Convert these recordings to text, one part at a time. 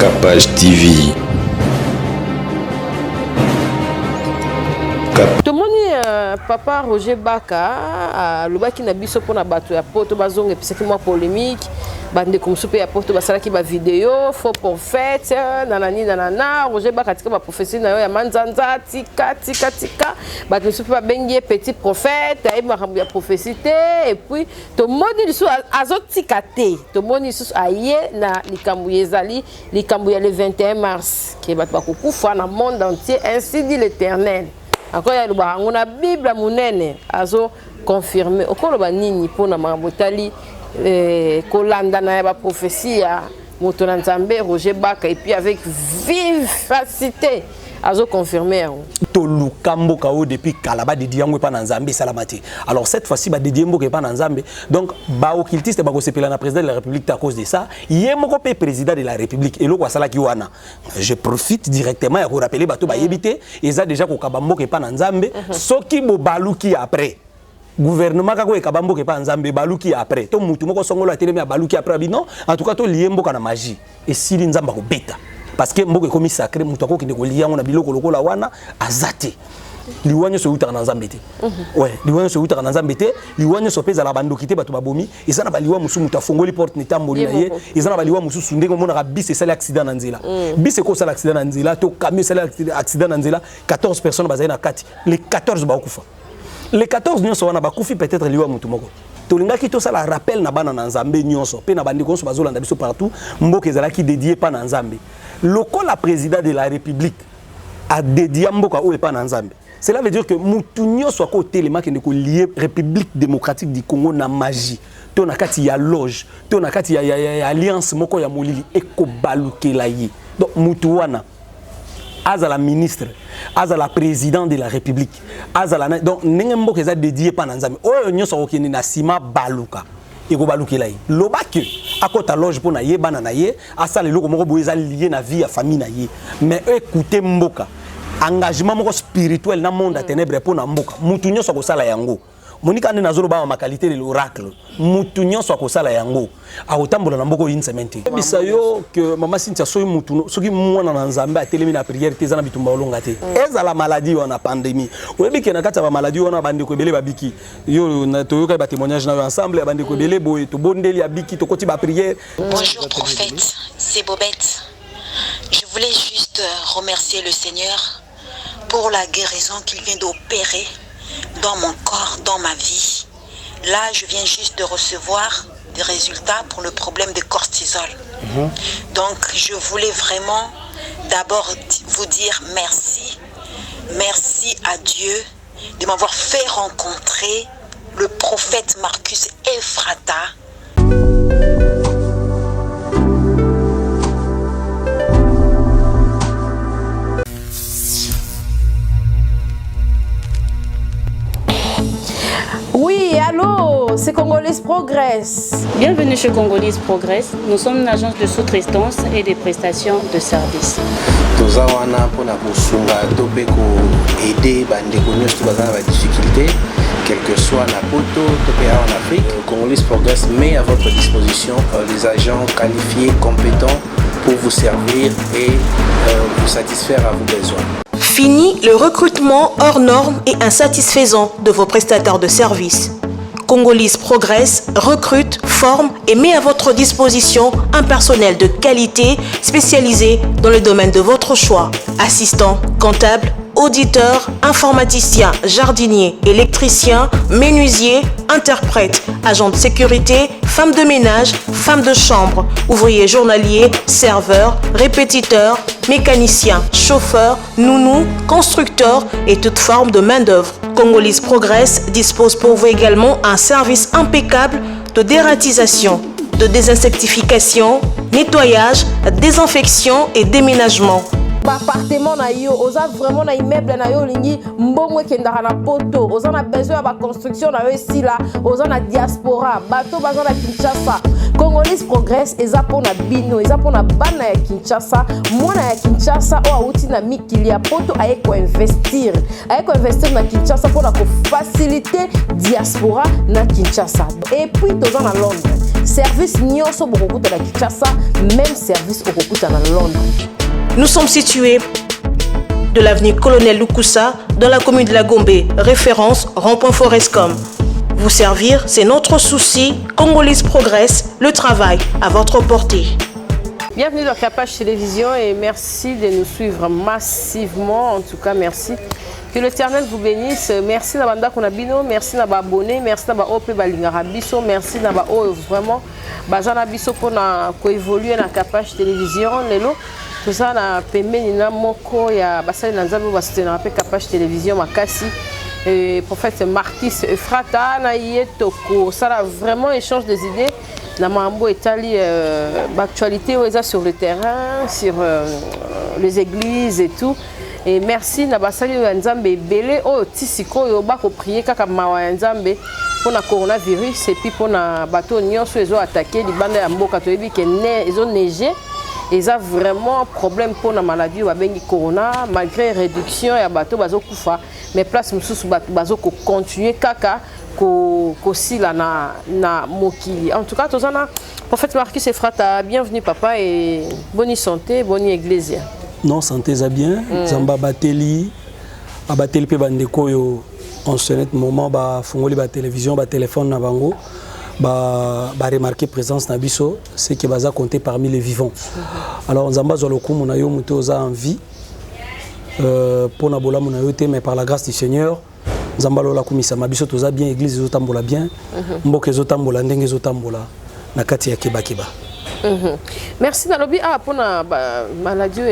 Capage TV. Papa Roger Baka, le baki na biso pour na bato ya poto bazonga episaki mwa polémique, bande comme soupe ya poto basalaki ba vidéo, faux prophète, nanani nanana, Roger Baka tika ba prophétie na yo ya manzanza tika, bato soupe ba bengi petit prophète, ay makambo ya prophétie et puis to moni lisu azotika te, to moni lisu aye na likambo yezali, likambo ya le 21 mars, qui bato bakokufa na monde entier, ainsi dit l'Éternel. Encore il y a la Bible monene azo confirmé okoloba nini pona mabotali kolanda na ba prophétie ya moto na Nzambe Roger Baka et puis avec vivacité azo confirmé to lukambo kao depuis kalaba de diango pa na Nzambe salamati. Alors cette fois-ci ba de diango ke pa na Nzambe donc ba occultiste ba ko sepela na président de la République à cause de ça yemoko pe président de la République et loko sala ki wana. Je profite directement ya ko rappeler bato ba yebité eza déjà ko kabambo ke pa na Nzambe soki bo baluki après gouvernement kako e kabambo ke pa Nzambe baluki après to mutu moko songolo atelemi ya baluki après bino en tout cas to liembo kana magie et si Nzamba ko beta. Parce que mboke komi sacré mutako ki ndekoliya ngona biloko lokola wana azate liwanyo so utaka na Nzambe te ouais liwanyo so utaka na Nzambe te liwanyo so peza la bandokité bato babomi ezana baliwa musu muta fongoli porte nitamboli na ye ezana baliwa musu sunde ko mona bis sala accident na nzela bis ko sala accident na nzela to camion sala accident na nzela 14 personnes bazali na kati les 14 bakufa les 14 nyonso wana bakufi peut-être liwa mutu moko tolingaki to sala rappel na bana na Nzambe nyonso pe na bandiko so bazolanda biso partout mboka ezalaki dédié pa na Nzambe. La président de la République a dédié Mboka ou pas Nzambe. Cela veut dire que Moutounio soit côté les marques de lié République démocratique du Congo na magie. To na kati ya loge, to na kati ya alliance moko ya molili eko baluke la yi. Donc Moutouana azala ministre, azala président de la République, azala donc nengembo keza dédié pa Nzambe. Oyo nyoso okeni na sima baluka. Eko baluke la yi. Lobake akota loge pour na ye bana na ye asala loko moko boyeza lié na vie ya famille na ye mais écoutez mboka engagement moko spirituel na monde à ténèbres pour na mboka mutu nyonso ko sala yango monika ande nazolo ba ma qualité de l'oracle mutu nyonso ko sala yango a otambola na mboko une semaine te bisayo que mama Cynthia soyi mutu soki mwana na Nzambe atelemi na prière te zana bitumba olonga te eza la maladie wana pandémie oyebi ke na kati ba maladie wana bande ko belé babiki yo na toyoka ba témoignage na ensemble bande ko belé boye to bondeli abiki to koti ba prière. Bonjour prophète, c'est Bobette. Je voulais juste remercier le Seigneur pour la guérison qu'il vient d'opérer dans mon corps, dans ma vie. Là, je viens juste de recevoir des résultats pour le problème de cortisol. Donc, je voulais vraiment d'abord vous dire merci. Merci à Dieu de m'avoir fait rencontrer le prophète Marcus Ephrata. Oui, allô, c'est Congolese Progress. Bienvenue chez Congolese Progress. Nous sommes une agence de sous-traitance et des prestations de services. Nous avons aider les difficultés, quel que soit la poto, en Afrique. Congolese Progress met à votre disposition les agents qualifiés, compétents pour vous servir et vous satisfaire à vos besoins. Fini le recrutement hors normes et insatisfaisant de vos prestataires de services. Congolese Progress recrute, forme et met à votre disposition un personnel de qualité spécialisé dans le domaine de votre choix. Assistant, comptable, auditeur, informaticien, jardinier, électricien, menuisier, interprète, agent de sécurité, femme de ménage, femme de chambre, ouvrier journalier, serveur, répétiteur, mécanicien, chauffeur, nounou, constructeur et toute forme de main-d'œuvre. Congolese Progress dispose pour vous également un service impeccable de dératisation, de désinsectification, nettoyage, désinfection et déménagement. Appartement na yo, oza vraiment na immeuble na yo lingi mbongo kendaka na poto, oza na besoin ya construction na yo ici là, oza na diaspora, bato baza na Kinshasa. Congolese Progress eza pona bino, eza pona bana ya Kinshasa, mwana ya Kinshasa o auti na mikili ya poto aye ko investir na Kinshasa pona ko faciliter diaspora na Kinshasa. Et puis toza na Londres. service nyonso bokokuta na Kinshasa, même service bokokuta na Londres. Nous sommes situés de l'avenue Colonel Lukusa dans la commune de la Gombe, référence rond-point Forescom. Vous servir, c'est notre souci. Congolese progresse, le travail à votre portée. Bienvenue dans Capage Télévision et merci de nous suivre massivement. En tout cas, merci. Que l'Éternel vous bénisse. Merci Nabanda Konabino, merci Naba abonné, merci Naba Ope Balingarabiso, merci Naba O vraiment Bajana Biso pour évoluer dans Capage Télévision. Lelo, tout ça na pemeni na moko ya basali na nzambe basitena pe Capage Télévision makasi. Prophète Martis Efrata na yetoko. Ça a vraiment échange des idées. Na mambo etali l'actualité sur le terrain, sur les églises et tout. Et merci na basali nzambe belé o tisiko yo ba ko prier kaka mawa nzambe pour le coronavirus et puis pour na bateau nyonso ezo attaquer libanda ya mboka to yebi ke ne ezo neiger. Et ça vraiment problème pour la maladie ou bengi corona malgré réduction ya bateau bazo kufa mais place mususu bazo ko continuer kaka ko sila na mokili. En tout cas tozana prophète Marquis Efrata, bienvenue papa et bonne santé, bonne église. Non, santé ça bien. Zamba bateli pe bandeko yo en ce moment ba fongoli ba télévision ba téléphone na bango. Ba remarquer présence na biso, c'est que baza compter parmi les vivants. Alors Nzamba zoloku mona yo muto za en vie pour na bola mona yo te, mais par la grâce du Seigneur Nzamba lola kumisa mabiso toza bien, église ezotambola bien, mboka ezotambola ndenge ezotambola na kati ya keba. Merci Nalobi pour la maladie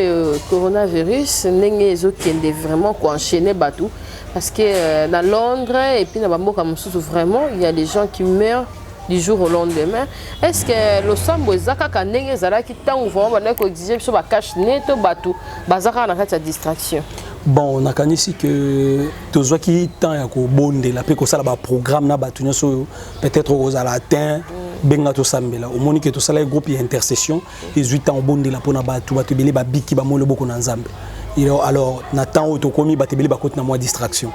coronavirus ndenge ezokende vraiment ko enchaîner batou parce que dans Londres et puis dans mboka mususu vraiment il y a des gens qui meurent du jour au lendemain. Est-ce que le sambo ezaka kanenge zalaki tangu vraiment bana ko exiger so ba cache neto batou bazaka na kati ya distraction? Bon, on a connu ici que tous ceux qui temps ya ko bonde la pe ko sala ba programme na batou nyoso peut-être aux alatin benga to sambela au monique to sala groupe intercession 18 ans bonde la pona batou batou bele ba biki ba mole boko na nzambe. Alors Nathan autokomi batebeli ba côté na moi distraction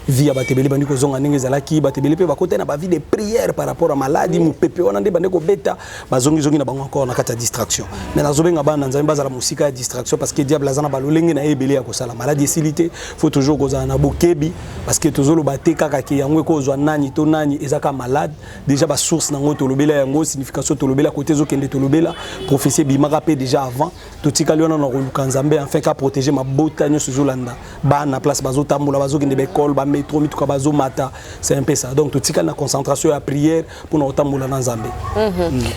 via batebeli bandi ko zonga ndenge zalaki batebeli pe ba côté na ba vie de prière par rapport à maladie mu pepe wana nde bande ko beta bazongi na bango encore na kata distraction mais nazobenga bana nzambe bazala musika ya distraction parce que diable azana balolenge na ebele ya ko sala maladie silité faut toujours kozana na bokebi parce que tozolo baté kaka ki yango ko zwa nani to nani ezaka malade déjà ba source nango to lobela yango signification to lobela côté zo kende to lobela prophétie bimaka pe déjà avant to tikali wana na ko nzambe enfin ka protéger ma botagno suzolanda ba na place bazo tambola bazo kende be école ba métro mituka bazo mata c'est un peu ça donc tout tika na concentration à prière pour na tambola na nzambe.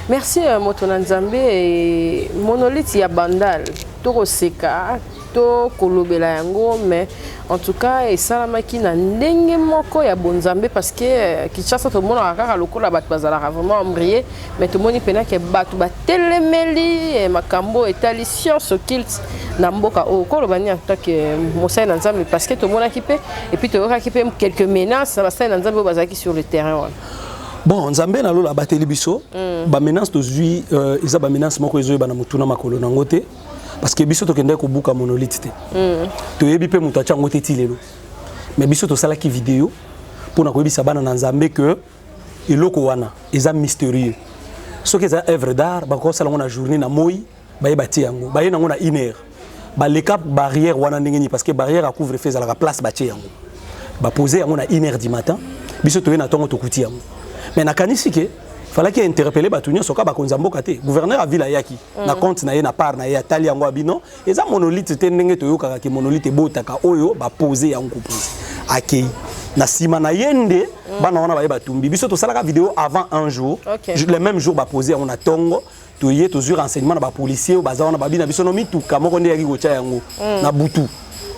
Merci moto na nzambe et monolithe ya bandal to seka to kolobela yango mais en tout cas et salamaki na ndenge moko ya bonzambe parce que Kinshasa to mona kaka lokola bat bazala vraiment embrayé mais to moni pena ke batu ba telemeli makambo etali science occulte na mboka o kolobani atake mosai na nzambe parce que to mona kipe et puis to yoka kipe quelques menaces ba sai na nzambe bazaki sur le terrain. Bon, Nzambe na lola bateli biso ba menace to zui isa ba menace moko ezo ba na mutuna makolo na ngote parce que biso to kende ko buka monolithe te. To yebi pe mutu acha ngote ti lelo. Mais biso to sala ki vidéo pour na ko yebisa bana na Nzambe que eloko wana eza mystérieux. Ce que c'est œuvre d'art ba ko sala ngona journée na moi ba yebati yango. Ba yena ngona 1 heure. Ba le cap barrière wana ndenge ni parce que barrière a couvre feu za la place ba tie yango. Ba poser yango na 1 heure du matin. Biso to yena tongo to kuti yango. Mais na kanisi ke fallait qu'il interpeller batunya soka ba konzamboka te gouverneur a villa yaki na compte na ye na part na ye atali yango abino eza monolithe te ndenge to yoka ke monolithe botaka oyo ba poser yango poser akei na sima na yende bana wana ba batumbi biso to salaka vidéo avant un jour le même jour ba poser on a tongo to ye to sur renseignement na ba policier baza wana ba bina biso no mituka moko nde yaki gocha yango na butu.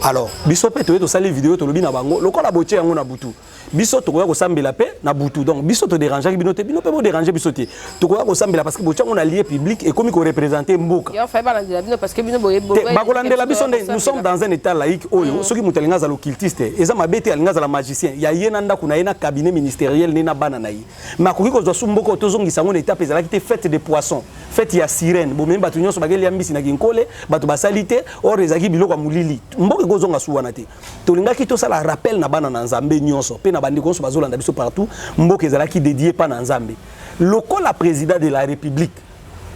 Alors biso pe to sali vidéo to lobi na bango lokola boche yango na butu biso to ko sambela pe na butu donc biso to déranger bino te bino pe mo déranger biso te to ko sambela parce que boche yango na lieu public et comme ko représenter mboka yo fa ba la bino parce que bino boye ba ko landela biso nous sommes dans un état laïque oyo soki mutalinga za l'occultiste eza mabete alinga za la magicien ya yena ndako na yena cabinet ministériel ni na bana na yi ma ko ko zo sumboko to zongisa ngona étape za la qui fête des poissons fête ya sirène bo même batu nyonso bageli ya mbisi na kinkole batu basalite or ezaki biloko mulili mboka ko zonga suwana te to linga ki to sala rappel na bana na Nzambe nyonso pe na bandi konso bazolanda biso partout mboka ezalaki dédié pa na Nzambe lokola président de la République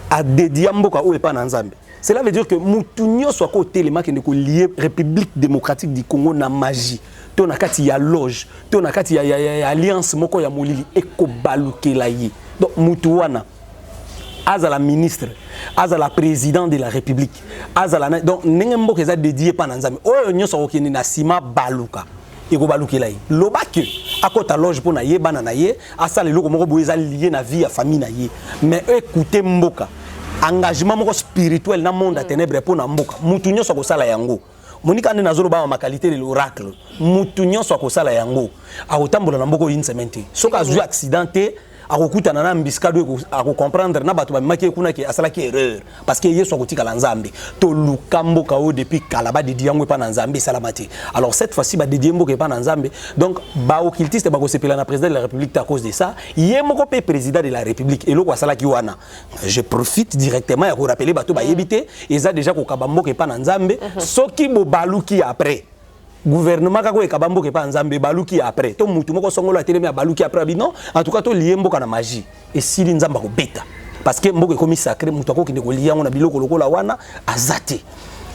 a dédié mboka o pa na Nzambe. Cela veut dire que mutunyo soit côté les marques de lier République démocratique du Congo na magie. To na kati ya loge, to na kati ya alliance moko ya molili eko balukela ye. Donc mutuwana azala ministre, azala président de la République, azala donc ndenge mboka eza dédié pa na Nzambe. Oyo nyoso okende na sima baluka. Eko balukela ye. Loba que akota loge pour na ye bana na ye, asala loko moko boye eza lié na vie ya famille na ye. Mais écoutez mboka engagement moko spirituel na monde à ténèbres pour na mboka mutu nyonso ko sala yango monika ande nazolo ba ma qualité de l'oracle mutu nyonso ko sala yango akotambola na mboko une semaine te soka azwi accidenté akokuta na mbiskado ako comprendre na bato ba maki kuna ki asala ki erreur parce que yeso akotika la Nzambe to lukambo ka o depuis kalaba de diango pa na Nzambe salamati. Alors cette fois-ci ba de diambo ke pa na Nzambe donc ba occultiste ba ko sepela na président de la République à cause de ça yemoko pe président de la République et loko asala ki wana je profite directement ya ko rappeler bato ba yebité eza déjà ko kabambo ke pa na Nzambe soki bo baluki après gouvernement kako ekabambo ke pa Nzambe baluki après to mutu moko songolo atelemi ya baluki après bino en tout cas to liembo kana magie et sili Nzamba ko beta parce que mboka komi sacré mutu ako kinde ko liango na biloko lokola wana azate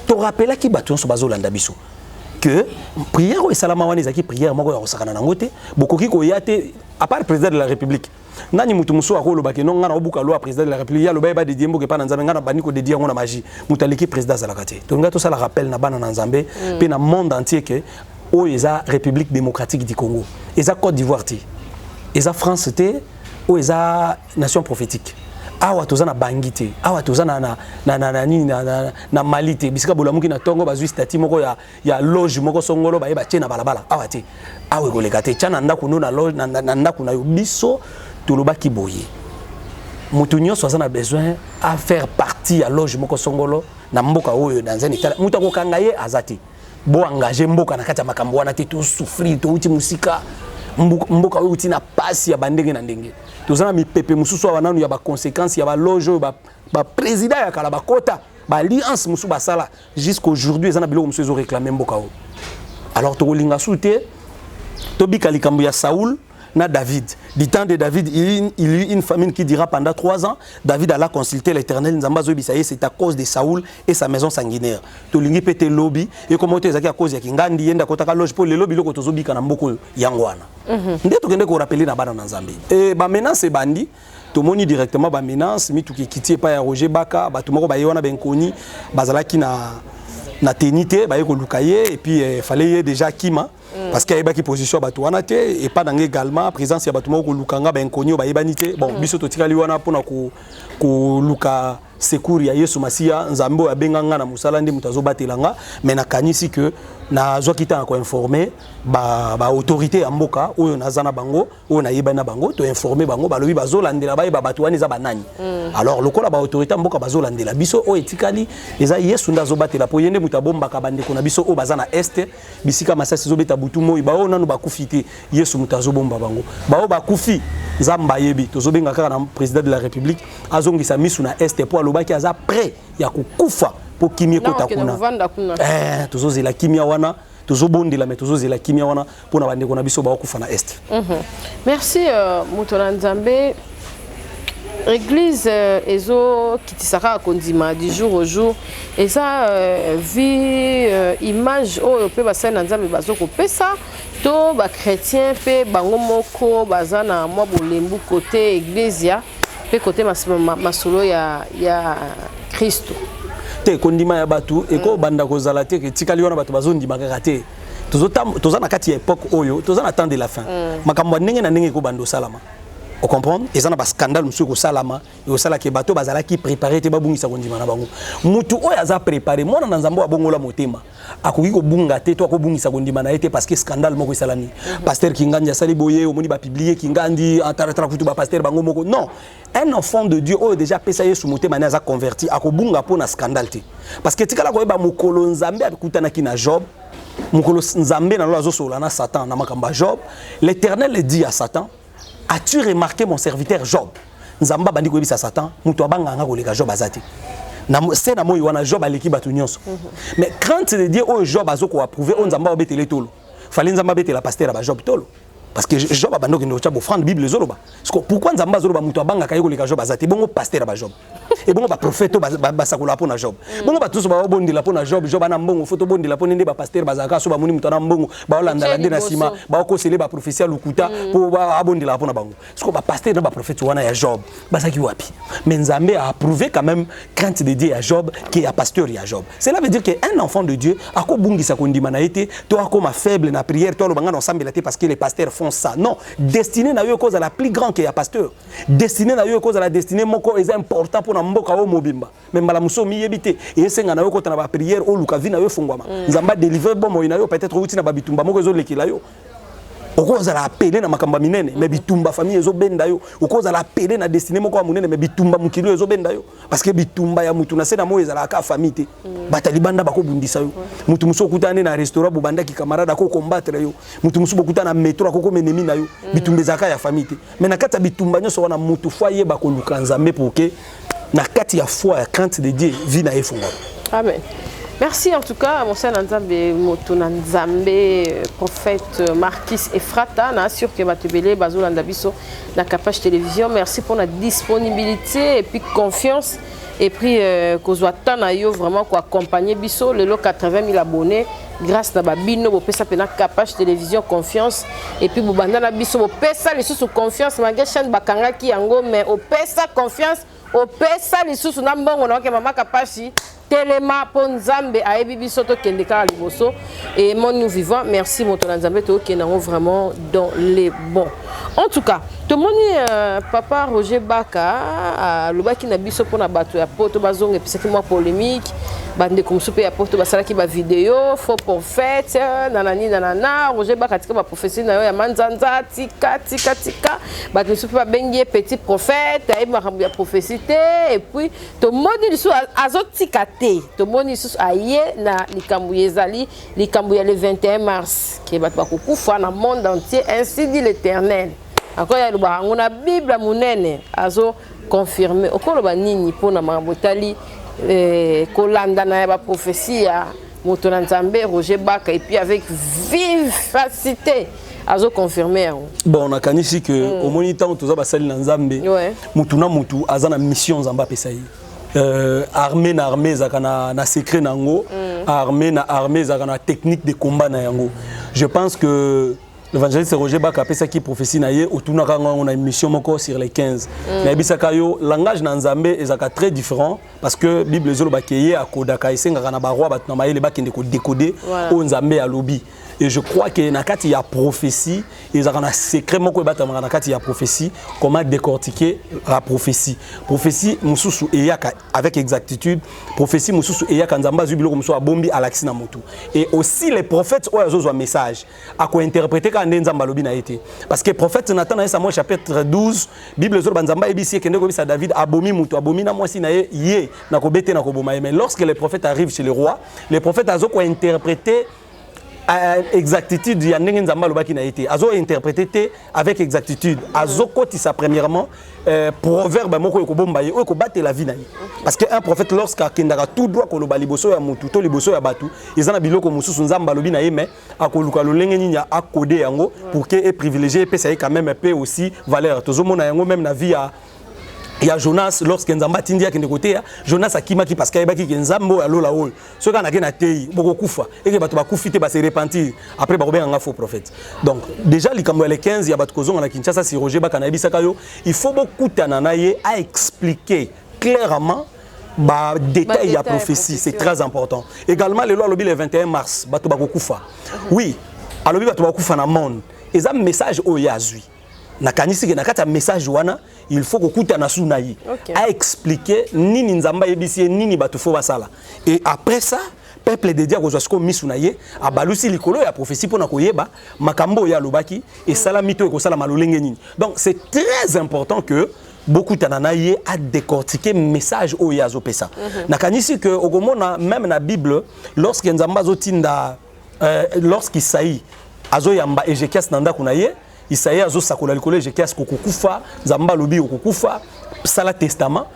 to rappela ki bato so bazolanda biso que prière o salama wana ezaki prière moko ya kosakana na ngote bokoki ko yate à part président de la République nani mutu muso akolo bake no ngana obuka loi président de la République ya loba ba de diembo ke pa na Nzambe ngana bani ko de diango na magie mutaliki président zalakate to ngato sala rappel na bana na Nzambe pe na monde entier que o eza République démocratique du Congo eza Côte d'Ivoire ti eza France te o eza nation prophétique awa tozana bangite awa tozana na malite bisika bolamuki na tongo bazwi stati moko ya loge moko songolo ba chena balabala awa te awe kolekate chana ndaku no na loge na ndaku na yo biso tolobaki boye mutu nyonso azana besoin à faire partie ya loge moko songolo na mboka oyo dans un état mutu akokanga ye azati bo engager mboka na kati ya makambo wana te to souffrir to uti musika mboka oyo uti na pasi ya bandenge na ndenge tozana mipepe mususu wana ya ba conséquences ya ba loge ba président ya kala ba kota ba alliance musu ba sala jusqu'aujourd'hui ezana biloko musu ezo réclamer mboka oyo. Alors to linga souté to bika likambo ya Saoul na David. Du temps de David, il y a eu une famine qui dira pendant 3 ans. David alla consulter l'Éternel. C'est à cause de Saoul et sa maison sanguinaire. Tu lingi pété lobby et comment tu es à cause de Kingandi yenda kotaka loge pour le lobby loko tozobi kana mboko yangwana. Ndé to kende ko rappeler na bana na Nzambe. Et ba menace bandi to moni directement ba menace mi to ki kitie pa ya Roger Baka ba to moko ba yona ben koni bazalaki na tenité ba yeko lukaye et puis fallait déjà kima parce qu'il y a une position et pas dans également présence ya batuma ko lukanga ben konyo ba yebanité bon biso to tikali wana pona ko luka secours ya Yesu Masia Nzambe abenganga na musala ndi mutazo batelanga mais na kanisi que na zo kita ko informer ba autorité ya mboka oyo nazana bango oyo na yebana bango to informer bango balobi bazolandela ba batu wani za banani. Alors lokola ba autorité mboka bazolandela biso o etikali eza Yesu ndazo batela po yende mutabomba ka bande kona biso o bazana este bisika masasi zo beta butu moi ba o nanu bakufite Yesu mutazo bomba bango ba o bakufi Nzamba yebi tozo benga kaka na président de la République azongisa misu na este po alobaki aza prêt ya kukufa po kimie kota kuna tozo zela kimia wana tozo bondela mais tozo zela kimia wana po na bande kona biso ba kufa na este. Merci Mutola Nzambe. Église ezo kitisaka kondima du jour au jour et ça vie image o pe basana Nzambe bazoko pesa to ba chrétien pe bango moko bazana mwa bolembu côté église pe côté masolo ya Kristo te kondima ya batu eko banda kozala te ke tikali wana batu bazondima kaka te toza na kati ya époque oyo toza na temps de la fin makambo ndenge na ndenge ko bando salama. On comprend et ça na ba scandale monsieur ko salama et sala ke bato bazala ki préparer te babungisa kondima na bango mutu oyo aza préparer mona na Nzambo abongola motema akoki ko bunga te to ko bungisa kondima na ete parce que scandale moko salami pasteur Kingandi asali boye omoni ba publier Kingandi entaratra kutu ba pasteur bango moko non un enfant de Dieu oyo déjà pesa Yesu motema na za converti akobunga po na scandale te parce que tikala ko ba mukolo Nzambe akutana ki na Job mukolo Nzambe na lo azosola na Satan na makamba Job l'Éternel dit à Satan: as-tu remarqué mon serviteur Job? Nzamba bandi ko bisa Satan, muto abanga nga koleka Job azati. Na c'est na moyi wana Job aleki batu nyonso. Mais quand de Dieu o Job azoko approuver on Nzamba obetele tolo. Fallait Nzamba betela pasteur ba Job tolo. parce que Job a bandé que tu offrande Bible zoloba. Pourquoi nzamba zoloba muto abanga kayiko leka Job azati bongo pasteur ba Job. Et bongo ba prophète ba sakola pona Job. Bongo ba tous ba bondi la pona Job, Job ana mbongo photo bondi la pona ndé ba pasteur bazaka so ba muni muto na mbongo ba olanda la ndena sima ba ko sele ba prophétie lukuta pour ba bondi la pona bango. Parce que ba pasteur na ba prophète wana ya Job. Bazaki wapi. Mais Nzambe a approuvé quand même crainte de Dieu à Job qui est pasteur ya Job. Cela veut dire qu'un enfant de Dieu a ko bungi sa kondima na été, toi comme faible na prière, toi le banga ensemble la parce que les pasteurs font ça. Non, destiné na yo cause à la plus grande que ya pasteur. Destiné na yo cause à la destinée moko est important pour na mboka o mobimba. Même bala muso mi yebité et senga na yo ko na ba prière o luka vi na yo fungwama. Nzamba délivrer bon mo na yo peut-être outi na ba bitumba moko zo lekila yo. Okoza la appeler na makamba minene mais bitumba famille ezo benda yo. Okoza la appeler na destiné moko munene mais bitumba mukilo ezo benda yo parce que bitumba ya mutu na sena mo ezala ka famille te. Batalibanda bako bundisa yo. Mutu muso kutane na restaurant bobanda ki camarade ko combattre yo. Mutu muso kutana na métro ko menemi na yo. Bitumba zaka ya famille te. Mais na kata bitumba nyo so wana mutu foyer bako luka Nzambe pour que na kati ya foi ya crainte de Dieu vi na efunga. Amen. Merci en tout cas, mon frère Nzambe Motuna Nzambe, prophète Marquis Efrata, na sûr que Batubele, Bazolanda Biso, na Capage Télévision. Merci pour la disponibilité et puis confiance. Et puis, Kozwata na yo vraiment quoi accompagner Biso, le lot 80 000 abonnés. Grâce à Babino, vous pouvez s'appeler Capage Télévision Confiance. Et puis, vous bandana Biso, vous pouvez ça les sous confiance. Malgré chaîne Bakanga qui yango, mais vous pouvez ça confiance. Vous pouvez ça les sous nambon, on a que maman Capage. Téléma pour Nzambe a ebibi soto kendeka liboso et mon nous vivant merci mon Nzambe to qui est vraiment dans les bons. En tout cas, tout le monde papa Roger Baka le baki na biso pour na bato ya poto bazonga puis c'est moi polémique bande comme souper ya poto basala ki ba vidéo faux prophète nanani nanana Roger Baka tika ba prophétie na yo ya manzanza tika bato souper ba bengie petit prophète ay ma ya prophétie et puis tout le monde dit azotika tout le monde est aïe na likambu yezali likambu ya le 21 mars qui va kufa na monde entier ainsi dit l'Éternel encore ya luba ngona Bible munene azo confirmer okolo ba nini pona mabotali kolanda na ba prophétie ya Motuna Nzambe Roger Baka et puis avec vivacité azo confirmer. Bon on a kanisi que au moniteur tout ça ba sali na Nzambe Motuna mutu azana mission Nzamba pesayi. Armée na armée zakana na secret nango armée na armée zakana technique de combat na yango. Je pense que l'évangéliste Roger Baka pesa qui prophétie na ye autour on a une mission moko sur les 15 na bisaka yo langage na Nzambe ezaka très différent parce que Bible zolo bakeye akodaka isenga na ba roi batna mayele bakende ko décoder o Nzambe alobi. Et je crois que na kati ya prophétie ils ont un secret moko batama na kati ya prophétie comment décortiquer la prophétie mususu eyaka avec exactitude prophétie mususu eyaka Nzamba zubilo comme so abombi alaxi na motu et aussi les prophètes oyo zo message à ko interpréter quand Nzamba lobi na été parce que prophète Nathan na Samuel chapitre 12 Bible zo Nzamba ebisi kende ko bisa David abomi mutu abomi na mwasi na ye na ko bete na ko boma mais lorsque les prophètes arrivent chez le roi les prophètes azo ko interpréter exactitude ya ndenge Nzamba lobaki na été azo interpréter avec exactitude azo kotisa premièrement proverbe moko ekobomba ye ekobate la vie na ye parce que un prophète lorsqu'il kendaka tout droit ko loba liboso ya mutu to liboso ya batu ezana biloko mususu Nzamba lobi na ye mais akoluka lolenge nini ya akode yango pour que et privilégié pe ça quand même peu aussi valeur tozomona yango même na vie ya il y a Jonas lorsque Nzamba tindia kende côté Jonas akimaki parce que ayebaki ke Nzambo alola oyo so kana ke na tei boko kufa et que bato bakufite ba se repentir après ba kobenga faux prophète donc déjà likambo les 15 ya bato kozonga na Kinshasa si Roger Baka na ebisaka yo il faut beaucoup tanaye à expliquer clairement ba détail ya prophétie c'est très important également les lois lobby le 21 mars bato bakokufa oui alobi bato bakokufa na monde et un message o yazui na kanisi na kata message wana il faut que kuta na sunayi à expliquer nini Nzamba yebisi nini bato fo basala et après ça peuple de Dieu ko sko misunaye abalusi likolo ya prophétie pona koyeba makambo ya lobaki et sala mito ko sala malolenge nini donc c'est très important que beaucoup tananaye à décortiquer message o yazo pesa na kanisi que okomona même na Bible lorsque Nzamba zotinda lorsqu'Isaïe azo yamba Ézéchias nanda kunaye Isaïe azo sakola likolo Ézéchias kokufa Nzamba lobi kokufa sala testament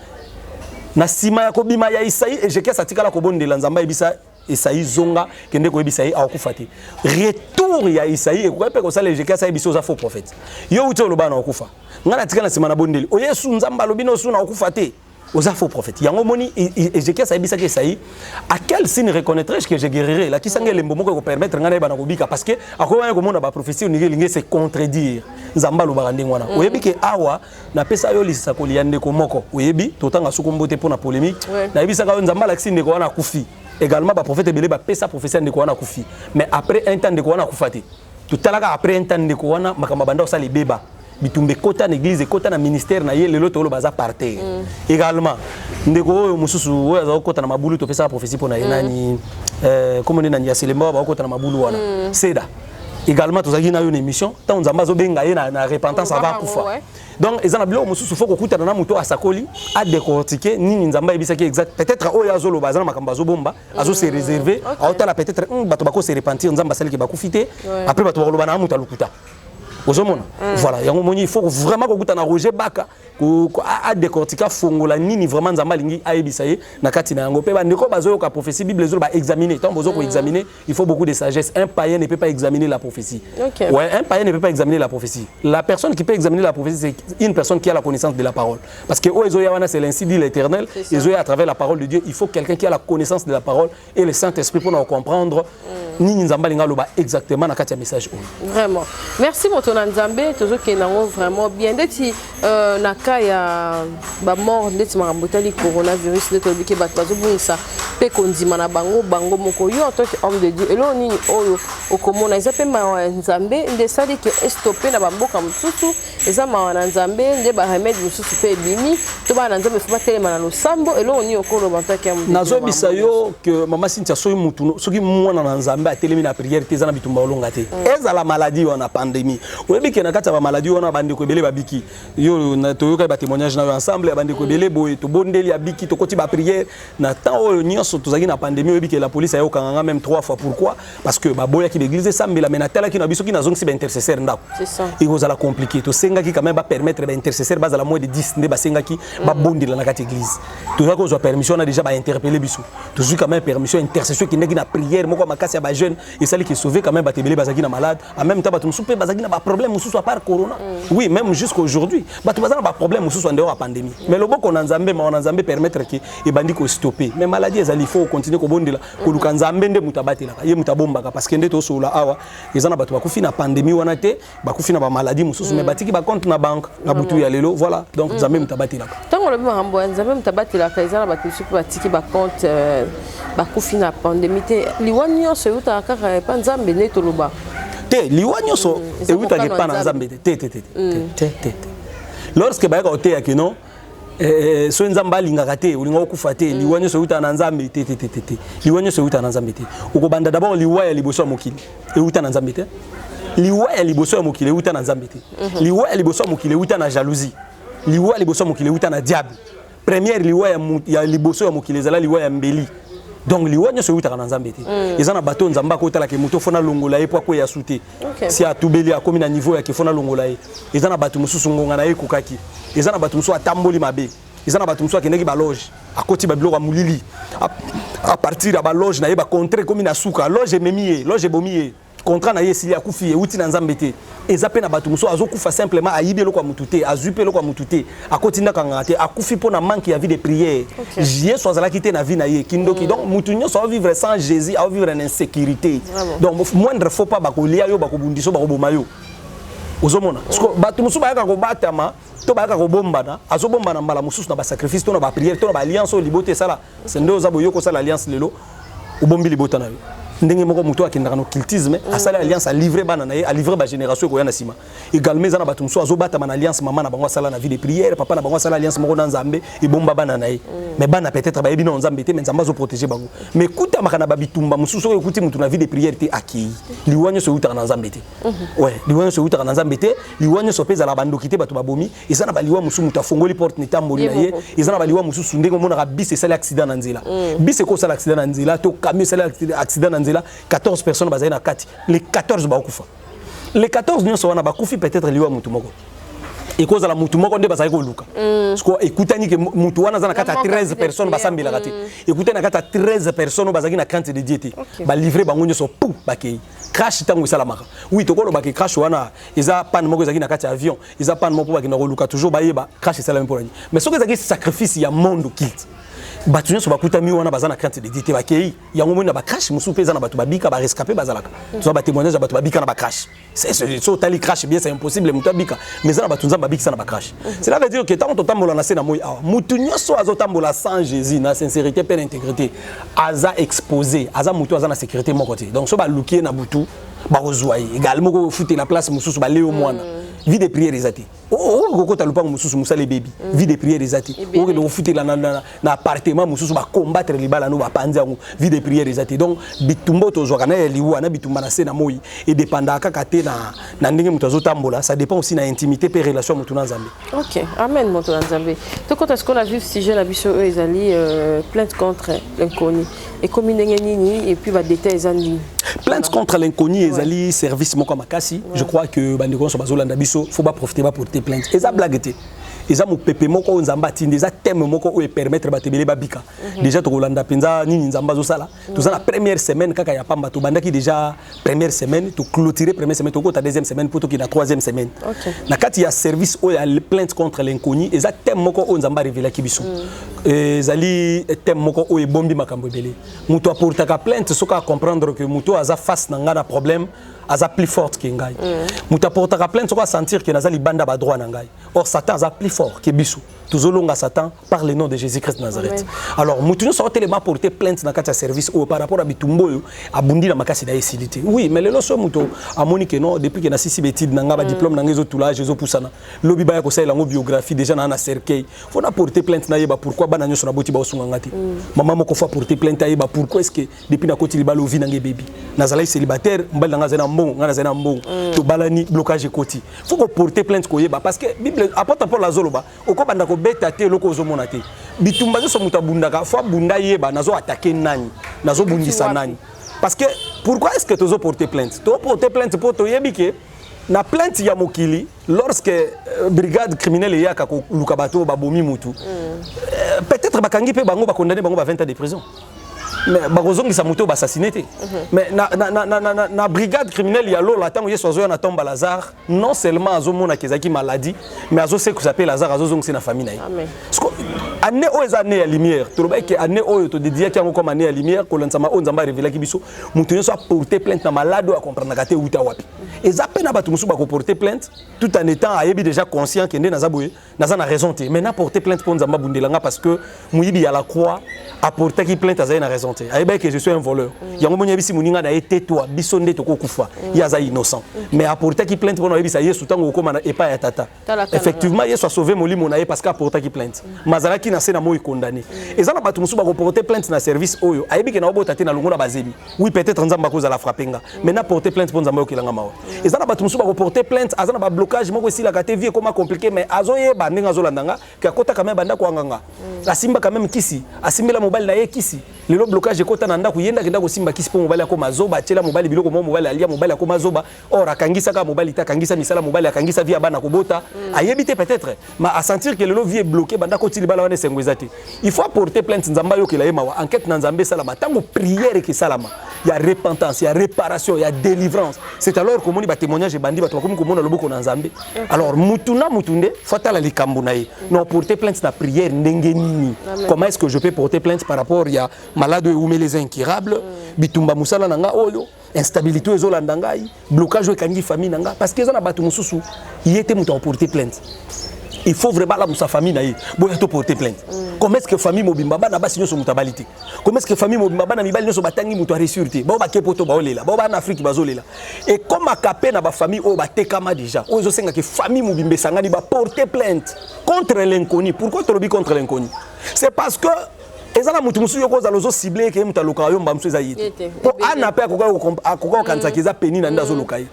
na sima ya kobima ya Isaïe Ezekiel satikala kobondela nzamba ebisa Isaïe zonga kende ko ebisa akufa te retour ya Isaïe ekope ko sala Ezekiel sa ebiso za faux prophète yo uti oloba na akufa ngana tikala sima na bondeli oyesu nzamba lobino su na akufa te aux faux prophètes yango moni Ezekiel sa ebisa ke Isaïe à quel signe reconnaîtrais-je que je guérirai la kisanga lembo moko ko permettre ngana ba na kobika parce que akoya ko mona ba prophétie on ngi se contredire nzamba lobaka ndenge wana oyebi ke awa na pesa yo lisisa ko liande ko moko oyebi totanga suko mbote pour na polémique na ebisa ka nzamba la kisinde ko wana kufi également ba prophète belé ba pesa prophétie ndeko wana kufi mais après un temps ndeko wana kufati tutalaka après un temps ndeko wana makamba banda osali beba bitumbe kota na église kota na ministère na ye lelo tolo baza parter également ndeko oyo mususu oyo aza kota na mabulu to pesa prophétie pona yenani comme on ya selemba ba kota na mabulu wana seda également tozaki na yo une émission tant nzamba zo benga ye na repentance ava kufa donc ezana bilo mususu faut kokuta na muto asakoli a décortiquer nini nzamba ebisaki exact peut-être oyo azolo bazana makamba zo bomba azo se réserver aotala peut-être bato bako se repentir nzamba sali ke bakufite après bato bakoloba na muto alukuta ozomona voilà yango moni il faut vraiment kokuta na Roger Baka a décortiquer fongola nini vraiment nzamba lingi ayebisa ye na kati na yango pe ba ndeko bazo ka prophétie bible zo ba examiner tant bozo ko examiner il faut beaucoup de sagesse un païen ne peut pas examiner la prophétie ouais un païen ne peut pas examiner la prophétie la personne qui peut examiner la prophétie c'est une personne qui a la connaissance de la parole parce que ozo yawana c'est l'ainsi dit l'Éternel et à travers la parole de Dieu il faut quelqu'un qui a la connaissance de la parole et le Saint-Esprit pour nous comprendre nini nzamba linga loba exactement na kati ya message vraiment merci motona nzambe tozo kenango vraiment bien ndeti na ya ba mort ndeti marambotali coronavirus ndeti obike bato bazobungisa pe kondima na bango moko yo to homme de Dieu elo nini oyo okomona eza pe ma nzambe nde sali ke stopper na bamboka mususu eza ma na nzambe nde ba remède mususu pe bimi to ba na nzambe fa telema na losambo elo ni okolo bantaki ya mutu nazo bisayo que mama Cynthia soyi mutu soki mwana na nzambe atelemi na prière te zana bitumba olonga te eza la maladie wana pandémie oyebike na kati ya maladie wana bande ko ebele babiki yo na toyoka ba témoignage na ensemble bande ko ebele boye to bondeli abiki to koti ba prière na temps oyo nyonso tozaki na pandémie oyebike la police ayo kanganga même 3 fois pourquoi parce que ba boya ki l'église sambela mais na tala ki na biso ki na zongi ba intercesseur ndako c'est ça et vous allez compliquer to senga ki quand même ba permettre ba intercesseur ba la moins de 10 nde ba senga ki ba bondela na kati église to yako zo permission na déjà ba interpeller biso to quand même permission intercession qui na prière moko makasi ya ba jeune et ça qui sauver quand même ba tebele bazaki na malade en même temps ba tum souper bazaki na ba problème mususu à part corona oui même jusqu'à aujourd'hui ba tu bazana ba problème mususu en dehors la pandémie mais le boko na nzambe ma na nzambe permettre que e bandi ko stopper mais maladie ezali faut continuer ko bondela ko luka nzambe nde mutabatela ye mutabomba parce que nde to sola awa ezana ba tu ba kufi na pandémie wana te ba kufi na ba maladie mususu mais batiki ba compte na banque na butu ya lelo voilà donc nzambe mutabatela tango le mambo nzambe mutabatela ka ezana ba tu supe batiki ba compte ba kufi na pandémie te liwanyo se uta kaka pa nzambe ne to loba te liwanyo so e uta ke pa na nzambe te lorsque ba ka ote ya ke non so nzamba alingaka te olinga okufa te liwanyo so uta na nzambe te liwanyo so uta na nzambe te okobanda d'abord liwa ya liboso ya mokili e uta na nzambe te liwa ya liboso ya mokili e uta na nzambe te liwa ya liboso ya mokili e uta na jalousie liwa ya liboso ya mokili e uta na diable première liwa ya liboso ya mokili ezala liwa ya mbeli donc liwanyo so utaka na nzambe te ezana bato nzamba ko tala ke muto fona longola ye po ko ya sute si atubeli akomi na niveau ya ke fona longola ye ezana bato mususu ngonga na ye kokaki ezana bato mususu atamboli mabe ezana bato mususu akendeki ba loge akoti ba biloko mulili à partir ya ba loge na ye ba contre komi na suka loge memie loge bomiye contrat na ye sili akufi uti na nzambe te ezape na bato muso azokufa simplement ayibi eloko mutu te azupe eloko mutu te akoti ndaka nganga te akufi po na manque ya vie de prière Jésus azalaki te na vie na ye kindoki donc mutu nyonso a vivre sans Jésus a vivre en insécurité donc moindre faut pas bakolia yo bakobundiso bakoboma yo ozomona parce que bato muso bayaka kobatama to bayaka kobombana azobombana mbala mususu na ba sacrifice to na ba prière to na ba alliance o libote sala sendo zabo yoko sala alliance lelo ubombi libota na yo ndenge moko muto akendaka no cultisme asala alliance a livrer bana na ye a livrer ba génération ko yana sima également zana bato muso azobata na alliance mama na bango sala na vie de prière papa na bango sala alliance moko na nzambe e bomba bana na ye mais bana peut-être ba yebi na nzambe te mais nzamba zo protéger bango mais kuta makana ba bitumba mususu ko kuti mutu na vie de prière te aki liwanyo so uta na nzambe te ouais liwanyo so uta na nzambe te liwanyo so peza la bandoki te bato babomi ezana ba liwa musu muta fongoli porte ni tamboli na ye ezana ba liwa musu ndenge mona ka bis sala accident na nzela bis ko sala accident na nzela to camion sala accident na nzela 14 personnes bazali na kati les 14 bakufa les 14 nyonso wana bakufi peut-être liwa mutu moko et cause la mutu moko nde bazali ko luka parce que écoutani que mutu wana zana kata 13 personnes basambela kati écoutez na kata 13 personnes bazaki na crainte de diété ba livrer bango nyoso pou bakei crash tango sala maka oui to kolo bakei crash wana eza panne moko zaki na kati avion eza panne moko bakina ko luka toujours ba yeba crash sala même pour mais ce que zaki sacrifice ya monde kilt batu nyoso bakuta mi wana bazana crainte de diété bakei yango mona ba crash musu peza na batu babika ba rescapé bazalaka to ba témoignage batu babika na ba crash c'est tali crash bien c'est impossible mutu babika mais ça na batu nzamba babika na ba crash cela veut dire que tant on tambola na sena moyi awa mutu nyoso azotambola sans Jésus na sincérité pe intégrité aza exposé aza mutu aza na sécurité mon côté donc so ba lukier na butu ba rozwaye également ko fouter la place mususu ba léo mwana vie de prière ezati ko ta lupango mususu musale baby vie de prière ezati ko ko fouter la na appartement mususu ba combattre libala no ba panza vie de prière ezati donc bitumbo to zwa na liwa na bitumba na sena moyi et dépendant kaka te na ndenge mutu azotambola ça dépend aussi na intimité pe relation mutu na Nzambe. OK, amen mutu na Nzambe. To quand est-ce qu'on a vu si jeune abiso ezali plainte contre l'inconnu et comme nini et puis ba détails ezali plainte contre l'inconnu ezali service moko makasi je crois que bandeko so bazolanda biso faut pas profiter ba porter plainte eza blague te eza mo pepe moko nzamba tinde eza thème moko o permettre batebele babika déjà to kolanda penza nini nzamba zo sala to za la première semaine kaka ya pamba to bandaki déjà première semaine to clôturer première semaine to kota deuxième semaine pour to ki na troisième semaine na kati ya service o ya plainte contre l'inconnu eza thème moko o nzamba révéler ki biso ezali thème moko o ebombi makambo ebele muto aportaka plainte soka comprendre que muto aza face na ngana problème aza plus forte que ngai muto aportaka plainte soka sentir que naza libanda ba droit na ngai or Satan aza plus fort que biso tuzolonga Satan par le nom de Jésus-Christ de Nazareth. Alors mutu nous sortez les mains porter plainte na kati service ou par rapport à bitumbo abundi na makasi da esilité oui mais le loso muto amoni que non depuis que na sisi betide na ngaba diplôme na ngezo tula jezo pusana lobi ba ya ko sala ngo biographie déjà na cercueil faut na porter plainte na yeba pourquoi bana nyoso na boti ba osunga ngati maman moko fa porter plainte yeba pourquoi est-ce que depuis na koti libalo vi na nge baby nazala célibataire mbali nga zena mbongo nga zena mbongo to balani blocage koti faut ko porter plainte ko yeba parce que bible apporte pour la zoloba okobanda ko beta te loko ozomona te bitumba zo muta bundaka fo bunda yeba nazo attaquer nani nazo bundisa nani parce que pourquoi est-ce que tu as porté plainte tu as porté plainte pour to yebike na plainte ya mokili lorsque brigade criminelle yaka ko lukabato babomi mutu peut-être bakangi pe bango ba condamner bango ba 20 ans de prison mais bakozongi sa moto ba assassiné mais na brigade criminelle ya lola tango yeso zo na tomba Lazare non seulement azomona kezaki maladie mais azo se que s'appelle Lazare azozongi na famille na ye parce que année o année ya lumière to ba ke année o to dédié kango comme année ya lumière ko lansama o nzamba révéler ki biso mutu yeso a porter plainte na malade o comprendre kate uta wapi et ça peine batu musu ba ko porter plainte tout en étant ayebi déjà conscient que ndé nazaboye naza na raison te mais na porter plainte pour nzamba bundelanga parce que muyibi ya la croix a porter ki plainte aza na raison te ayebi que je suis un voleur yango monya bisi muninga na été toi biso ndé to ko kufa ya za innocent mais a porter ki plainte pour yebi sa yesu tango ko mana epa ya tata effectivement yesu a sauvé molimo na ye parce qu'a porter ki plainte mazala ki na sena moyi condamné et ça na batu musu ba ko porter plainte na service oyo ayebi que na obota te na longo na bazebi oui peut-être nzamba ko za la frappenga mais na porter plainte pour nzamba okilanga mawa et ça na batu musu ba ko porter plainte azana ba blocage moko si la kate vie comment compliqué mais azoye ba ndinga zolandanga ka kota quand même banda ko nganga asimba quand même kisi asimbela mobile na ye kisi lelo blocage kota na ndako yenda kenda ko simba kisi po mobile ko mazoba tela mobile biloko mo mobile alia mobile ko mazoba or akangisa ka mobile ta kangisa misala mobile akangisa via bana ko bota ayebite peut-être mais à sentir que lelo vie est bloqué banda ko tili bala wane sengwezati il faut apporter plainte nzamba yo kila yema wa enquête na nzambe salama tango prière ki salama il y a repentance il y a réparation il y a délivrance c'est alors que moni ba témoignage bandi ba to comme ko mona loboko na nzambe alors mutuna mutunde fata la likambu na ye non porter plainte na prière ndenge nini comment est-ce que je peux porter plainte par rapport il y a malade ou les incurables bitumba musala nanga oyo instabilité ezolanda ngai blocage ekangi famille nanga parce que ezana batu mususu yete muto porter plainte il faut vraiment la sa famille na ye boya to porter plainte comment est-ce que famille mobimba bana basi nyoso mutabalité comment est-ce que famille mobimba bana mibali nyoso batangi muto ressurté ba kepoto ba olela ba na Afrique bazolela et comme akapé na ba famille o batekama déjà ozo senga que famille mobimbe sangani ba porter plainte contre l'inconnu pourquoi to lobi contre l'inconnu c'est parce que ezana mutu musu yoko za lozo ciblé ke muta loka yo mbamsu eza yite po ana pe akoka kanza kiza peni na ndazo lokai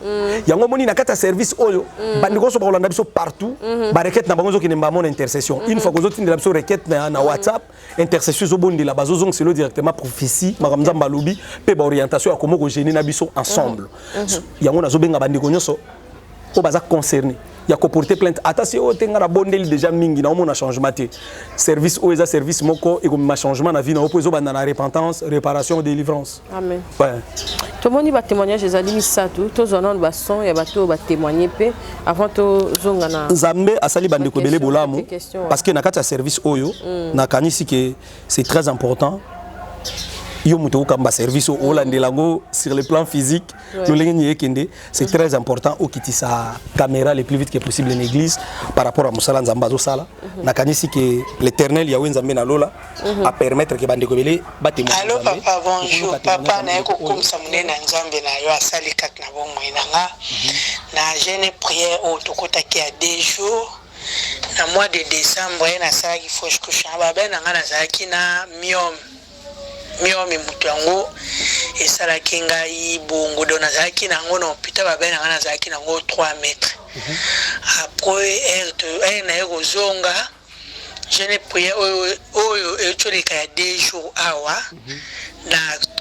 yango moni na kata service oyo bandiko so ba olanda biso partout ba requête na bango zo kinemba mon intercession une fois que zo tindela biso requête na WhatsApp intercession zo bondi la bazo zong selo directement prophétie makamza mbalobi pe ba orientation ya komo ko gérer na biso ensemble yango na zo benga bandiko nyoso au baza concerné. Il y a porter plainte. Attention, tu as bondeli déjà mingi na on a changement té. Service ou service moko et comme changement na vie na opposo dans la repentance, réparation, délivrance. Amen. Ouais. Tout le monde va témoigner les amis ça tout. Tous on a son et bateau va témoigner peu avant to zongana. Nzambe asali bande ko belé bolamu parce que na kati service oyo na kanisi que c'est très important. Yo muto kamba service au Landelango sur le plan physique, c'est très important au quitter sa caméra le plus vite que possible en église par rapport à Moussala Nzambazo Sala. Nakanisi que l'Éternel Yahweh Nzambe na lola à permettre que bande kobele batemo. Allô papa bonjour papa na ko comme ça munena Nzambe na yo asali kat na bon moinanga na jeune prière au tokotaki à 2 jours na mois de décembre na sala ki faut que chamba ben na na zaki na miomi mutu yango esalaki ngai bongo do nazalaki nango na hôpital babe na nga nazalaki nango 3 mètres. Après na ekozonga je ne prière oyo etoleka ya 2 jours awa na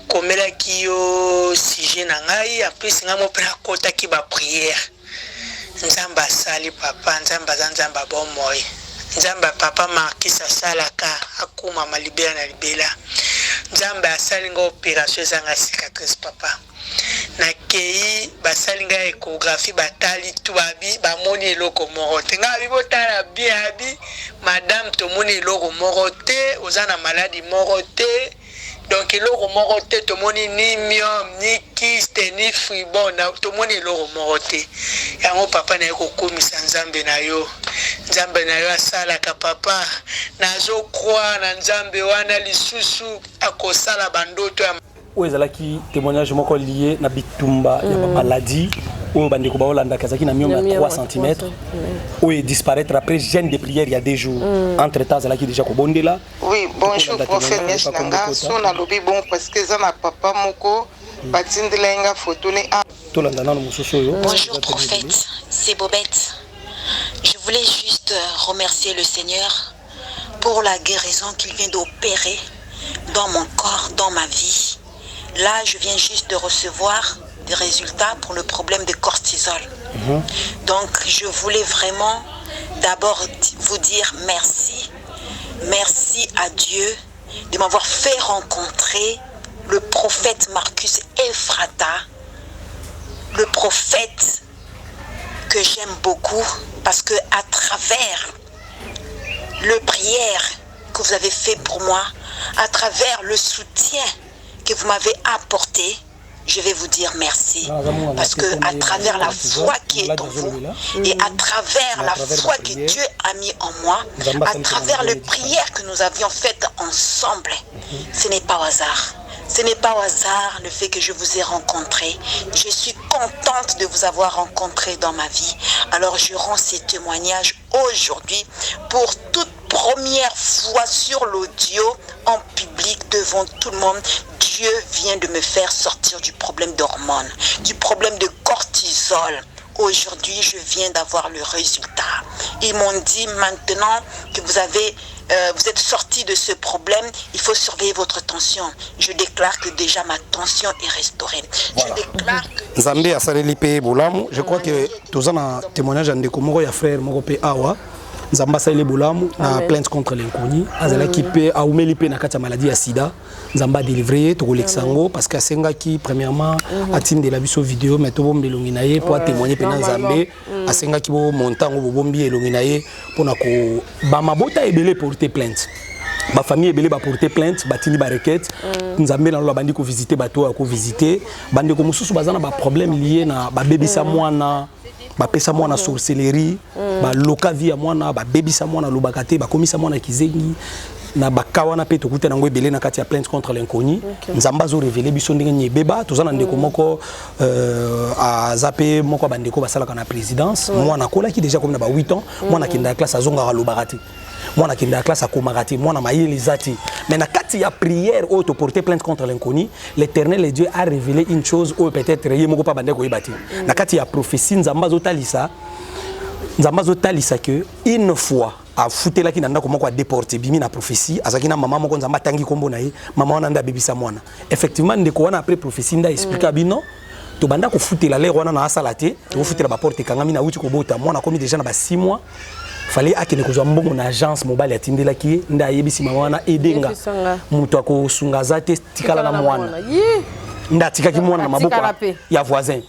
komelaki yo sujet na ngai après nga mo pena kotaki ba prière nzamba asali papa nzamba zanzamba bomoy nzamba papa Marquis asalaka akuma malibela na libela nzamba asali nga opération ezanga cicatrice papa na kei basali nga échographie batali tu babi bamoni eloko moko te nga bibotala biabi madame tomoni eloko moko te oza na maladie moko te donc eloko moko te tomoni ni myome ni kyste ni fibrome tomoni eloko moko te yango papa na ekokomisa nzambe na yo asalaka papa nazokroire na nzambe wana lisusu akosala bandoto ya ezalaki témoignage moko lié na bitumba ya maladie oyo bandeko baolanda kazaki na myome ya 3 cm oyo disparaître après gêne de prière il y a 2 jours entre temps ezalaki déjà kobondela. Oui bonjour prophète Nanga so na lobi bon parce que za na papa moko batindela nga photo ne tolanda nano mosusu oyo. Bonjour prophète, c'est Bobette. Je voulais juste remercier le Seigneur pour la guérison qu'il vient d'opérer dans mon corps, dans ma vie. Là, je viens juste de recevoir des résultats pour le problème de cortisol. Donc, je voulais vraiment d'abord vous dire merci. Merci à Dieu de m'avoir fait rencontrer le prophète Marcus Ephrata, le prophète que j'aime beaucoup parce que à travers le prière que vous avez fait pour moi, à travers le soutien que vous m'avez apporté, je vais vous dire merci. Parce que à travers la foi qui est en vous et à travers la foi que Dieu a mis en moi, à travers les prières que nous avions faites ensemble, ce n'est pas au hasard. Ce n'est pas au hasard le fait que je vous ai rencontré. Je suis contente de vous avoir rencontré dans ma vie. Alors je rends ces témoignages aujourd'hui pour toute première fois sur l'audio en public devant tout le monde. Dieu vient de me faire sortir du problème d'hormones, du problème de cortisol. Aujourd'hui, je viens d'avoir le résultat. Ils m'ont dit maintenant que vous êtes sorti de ce problème, il faut surveiller votre tension. Je déclare que déjà ma tension est restaurée. Voilà. Je déclare que... Nzambe asaleli pe bolamu. Je crois que tous un témoignage en décomoro ya frère moko pe awa. Nzamba asaleli bolamu na plainte contre l'inconnu. Azala ki pe aumeli pe na kati maladie ya sida. Nzamba délivré to Alexango parce que asenga ki premièrement atine de la biso vidéo mais to bombe longinaye pour témoigner pe na Nzambe. Asenga ki bo montango bo bombi elonginaye pour na ko ba mabota ebele porter plainte. Ma famille ebele ba porter plainte, batini ba requête. Nzambe na lo bandi ko visiter bato ko visiter. Bande ko mususu bazana ba problème lié na ba bebisa mwana. Ba pesa mwana sorcellerie, ba loka via mwana, ba bebisa mwana lobakate, ba komisa mwana kizengi. Na bakawana pe tokuta nango ebele na kati ya plainte contre l'inconnu. Nzamba zo révéler biso ndenge nyebeba tozana ndeko moko a zappé moko bandeko basala kana présidence mwana kola ki déjà comme na ba 8 ans mwana kinda classe azonga lobakate mwana kinda classe akomakate mwana mayeli zati mais na kati ya prière auto porter plainte contre l'inconnu l'Éternel et Dieu a révélé une chose ou peut-être yé moko pa bandeko yebati na kati ya prophétie nzamba zo talisa que une fois a foutela ki nanda komoko a déporter bimi na prophétie azaki na maman moko nzamba tangi kombo na ye maman wana nda bebisa mwana effectivement ndeko wana après prophétie nda expliquer bino to banda ko futela lero wana na asala te to futela ba porte kangami na uti ko bota mwana komi déjà na ba 6 mois fallait akene ko zwa mbongo na agence mobile atindela ki nda yebisi mama wana edenga mutu ako sunga zate tikala na mwana nda tikaki mwana na maboko ya voisin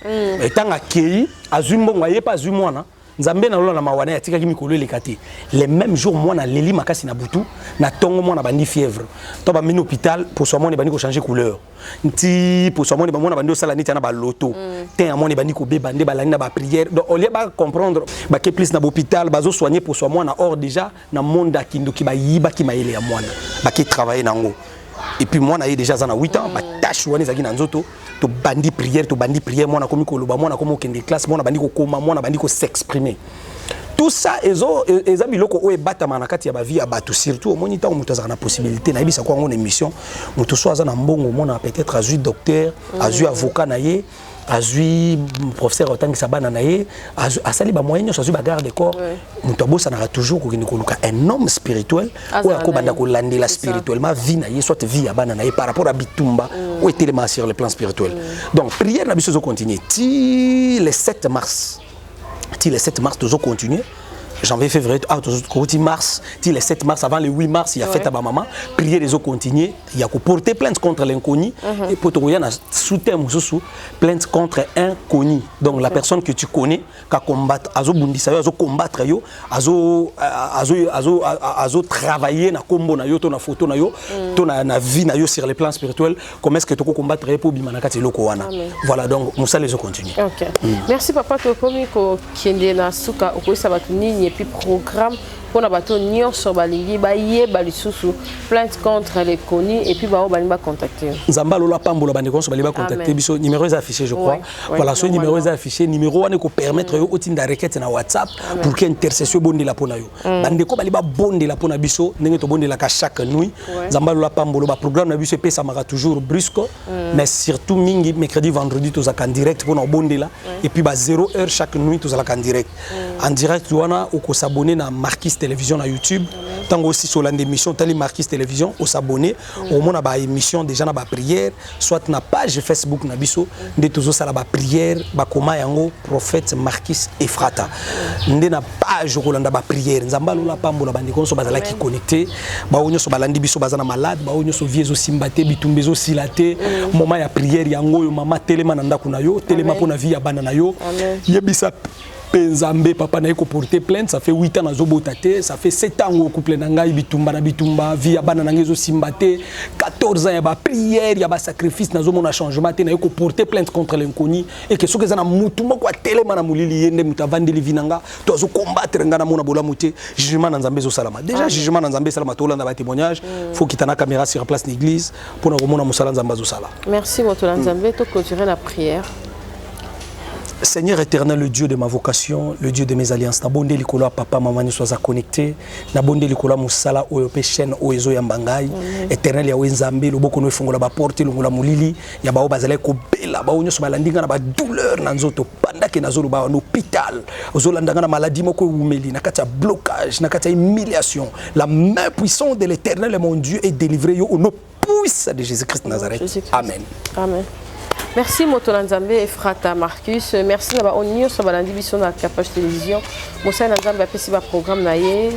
etanga kei azwi mbongo ayepa azwi mwana nzambe na lola na mawana ya tikaki mikolo elekate les mêmes jours mwana leli makasi na butu na tongo mwana bandi fièvre to ba mini hôpital pour soi mwana bandi ko changer couleur nti pour soi mwana ba mwana bandi osala niti na ba loto ten mwana bandi ko beba nde balani na ba prière donc on lieu ba comprendre ba ke plus na hôpital bazo soigner pour soi mwana or déjà na monde akindo ki ba yiba ki maele ya mwana ba ki travailler nango et puis moi na déjà zana 8 ans ba tâche wana zaki na nzoto to bandi prière moi na komi ko loba moi na komo kende classe moi na bandi ko koma moi na bandi ko s'exprimer tout ça eza biloko o ebatama na kati ya ba vie ya bato surtout au moniteur mutu azana possibilité na yebisa ko ngone émission mutu so azana mbongo mona peut-être azui docteur azui avocat na ye azui professeur otangisa bana na ye asali ba moyen azui ba garde corps mutu abosana toujours ko koluka un homme spirituel ou ko banda ko landela spirituellement vie na ye soit vie ya bana na ye par rapport à bitumba ou était sur le plan spirituel donc prière na biso zo continuer ti le 7 mars toujours continuer janvier février toujours mars le 7 mars avant le 8 mars il y a fête à ma maman prier les autres continuer il y a porter plainte contre l'inconnu et pour te regarder soutien mususu plainte contre un connu donc la personne que tu connais qui combattre azo bundisa yo azo combattre yo azo travailler na kombo na yo to na photo na yo to na vie na yo sur le plan spirituel comment est-ce que tu peux combattre pour bimana kati loko wana voilà donc musa les autres continuer OK merci papa to komi ko kiende na suka okoisa batu nini et puis programme pour na bato nyonso balingi ba yeba lisusu plainte contre les connus et puis ba balinga contacter nzamba lola pambola bande konso balinga contacter biso numéro est affiché je crois voilà ce numéro est affiché numéro wana ko permettre yo otinda requête na WhatsApp pour que intercession bonde la pona yo bande ko baliba bonde la pona biso ndenge to bonde la ka chaque nuit nzamba lola pambola ba programme na biso pesa maka toujours brusque mais surtout mingi mercredi vendredi to za kan direct pour na bonde la et puis ba 0 heure chaque nuit to za la kan direct en direct wana ou ko s'abonner na Marquis Télévision à YouTube tango aussi sur l'émission tali Marquis Télévision ou s'abonner au moins na ba émission déjà na ba prière soit na page Facebook na biso nde toujours ça la ba prière ba koma yango prophète Marquis Efrata nde na page ko landa ba prière nzamba lola pambola bandi konso bazala ki connecté ba onyo so balandi biso bazana malade ba onyo so viezo simbate bitumbezo silate moment ya prière yango yo mama telema na ndako na yo telema pona vie ya bana na yo yebisa Penzambe papa na porter plainte ça fait 8 ans na zobotate ça fait 7 ans au couple na ngai bitumba na bitumba via bana na ngezo simbate 14 ans ya ba prière ya ba sacrifice na zomona changement te na ko porter plainte contre l'inconnu et que ce que ça na mutu moko telema na mulili yende mutavandeli vinanga to zo combattre ngana mona bola muté jugement na nzambe zo salama déjà jugement na nzambe salama to landa ba témoignage faut kitana caméra sur place l'église pour na komona musala nzamba zo sala merci moto nzambe to clôturer la prière. Seigneur éternel, le Dieu de ma vocation, le Dieu de mes alliances, na bonde likolo papa maman ni sois connecté, na bonde likolo musala o pe chaîne o ezo ya mbangai, éternel ya wenzambe loboko no fongola ba porte longola mulili ya ba bazale ko bela ba onyo so balandinga na ba douleur na nzoto pandake na zolo ba en hôpital, ozolandanga na maladie moko umeli na kati ya blocage, na kati ya humiliation, la main puissante de l'Éternel mon Dieu est délivré yo au nom puissant de Jésus-Christ de Nazareth. Amen. Amen. Merci Motola Nzambe Efrata Marcus. Merci na ba onyo so balandi biso na Capage Télévision. Mosa Nzambe apesi ba programme na ye,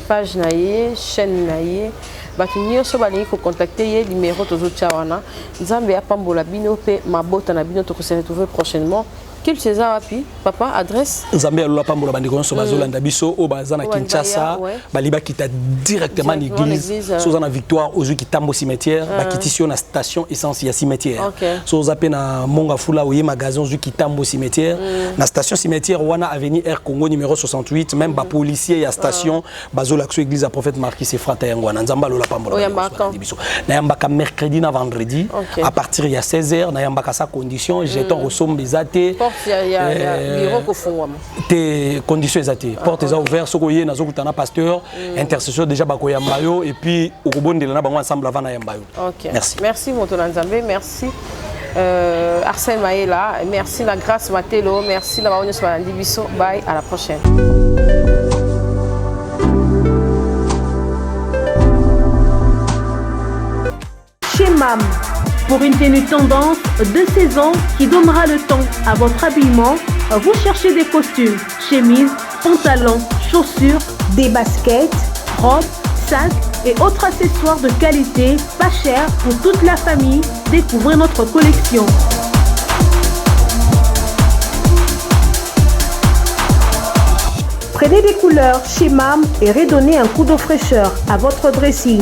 page na ye, chaîne na ye. Ba tunyo so balingi ko contacter ye numéro tozo tchawana. Nzambe apambola bino pe mabota na bino to ko se retrouver prochainement. Quel César api papa adresse Nzambe lola pambola bandiko so bazolanda biso o bazana Kinshasa baliba kita directement l'église so na victoire aux qui tambo cimetière ba kitisi na station essence ya cimetière so zape na monga fula oye magasin aux qui tambo cimetière na station cimetière wana avenue Air Congo numéro 68 même ba policier ya station bazola so église à prophète Marquis Efrata yango na Nzamba lola pambola biso na yamba ka mercredi na vendredi à partir ya 16h na yamba ka sa condition jeton resombe bezate il y a bureau ko fongwama tes conditions exactes portes ouvertes soko ye nazo kutana pasteur intercession déjà bakoyamba yo et puis okobondela na bango ensemble avant na yamba yo. Merci Motola Nzambe, merci Arsène Maëla, merci la grâce Matelo, merci la baonyo so balandi biso, bye, à la prochaine. Chez MAM, Pour une tenue tendance de saison qui donnera le ton à votre habillement, vous cherchez des costumes, chemises, pantalons, chaussures, des baskets, robes, sacs et autres accessoires de qualité, pas cher pour toute la famille. Découvrez notre collection. Prenez des couleurs chez MAM et redonnez un coup de fraîcheur à votre dressing.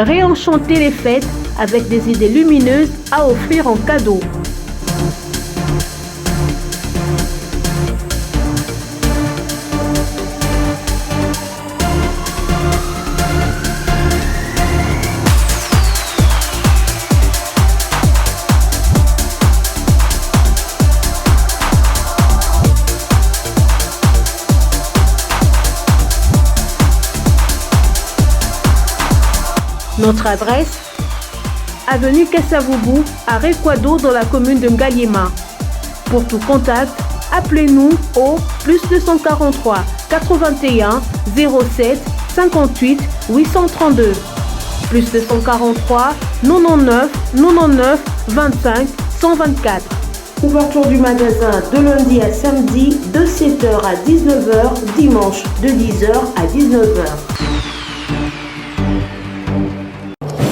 Réenchanter les fêtes avec des idées lumineuses à offrir en cadeau. Notre adresse, avenue Kassavoubou, à Rekwado, dans la commune de Ngaliema. Pour tout contact, appelez-nous au +243 81 07 58 832. +243 99 99 25 124. Ouverture du magasin de lundi à samedi de 7h à 19h, dimanche de 10h à 19h.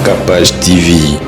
Capage TV.